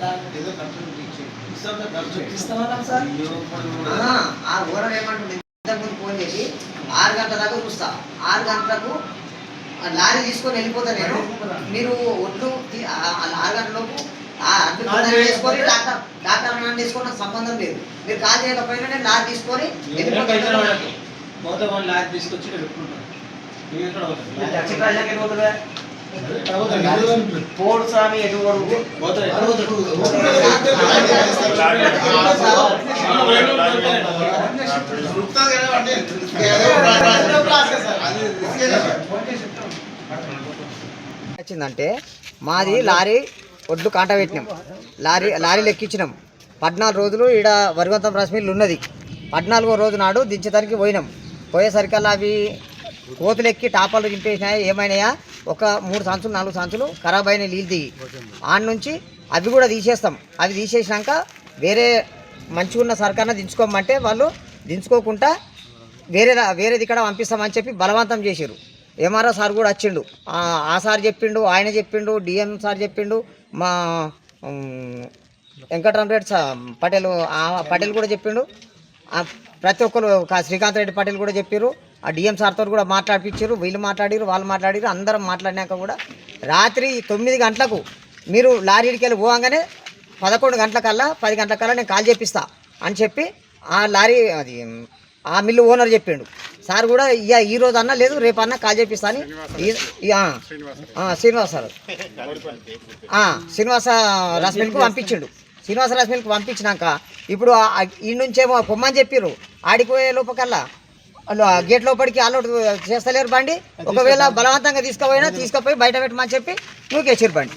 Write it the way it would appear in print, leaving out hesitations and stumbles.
ఆ ఓనర్ ఏమంటుంది, ఇంతకుముందు ఫోన్ చేసి 6 గంటల దాకా చూస్తా, 6 గంటలకు లారీ తీసుకొని వెళ్ళిపోతా నేను, మీరు ఒడ్లు 6 గంటలలోపు తీసుకొని డాక్టర్ అన్న తీసుకొని నాకు సంబంధం లేదు, మీరు కాల్ చేయకపోయినా నేను లారీ తీసుకొని లారీ తీసుకొచ్చి పెట్టుకుంటాను. పోడు స్వామి ఎటువంటి వచ్చిందంటే మాది లారీ ఒడ్లు కాంట పెట్టినాం, లారీలు ఎక్కించినాం. 14 రోజులు ఈడ వరిగొంతం రశ్మిలు ఉన్నది. 14వ రోజు నాడు దించడానికి పోయినాం. పోయేసరికల్లా అవి కోతులు ఎక్కి టాపాలు దింపేసినాయి. ఏమైనాయా ఒక 3 సంచులు 4 సంచులు ఖరాబ్ అయిన నీళ్ళు దిగి ఆడ నుంచి అవి కూడా తీసేస్తాం. అవి తీసేసినాక వేరే మంచిగా ఉన్న సర్కార్న దించుకోమంటే వాళ్ళు దించుకోకుండా వేరేది ఇక్కడ పంపిస్తామని చెప్పి బలవంతం చేసారు. ఎంఆర్ఓ సార్ కూడా వచ్చిండు, ఆ సార్ చెప్పిండు, ఆయన చెప్పిండు, డిఎం సార్ చెప్పిండు, మా వెంకటరామరెడ్డి పటేల్ కూడా చెప్పిండు, ప్రతి ఒక్కరు శ్రీకాంత్ రెడ్డి పటేల్ కూడా చెప్పారు. ఆ డిఎం సార్తో కూడా మాట్లాడిపించారు, వీళ్ళు మాట్లాడారు, వాళ్ళు మాట్లాడారు. అందరం మాట్లాడినాక కూడా రాత్రి 9 గంటలకు మీరు లారీకి వెళ్ళి పోగానే 11 గంటలకల్లా 10 గంటలకల్లా నేను కాల్ చేపిస్తా అని చెప్పి ఆ లారీ అది ఆ మిల్లు ఓనర్ చెప్పిండు. సార్ కూడా ఈ రోజు అన్నా లేదు రేపు అన్నా కాల్ చేపిస్తా అని శ్రీనివాస రశ్మిల్కు పంపించిండు. శ్రీనివాస రశ్మిల్కి పంపించినాక ఇప్పుడు ఈ నుంచేమో పొమ్మని చెప్పారు. ఆడిపోయే లోపకల్లా గేట్ లోపలికి అలౌట్ చేస్తలేరు బండి. ఒకవేళ బలవంతంగా తీసుకుపోయినా తీసుకుపోయి బయట పెట్టమని చెప్పి నువ్వు కేసారు బండి.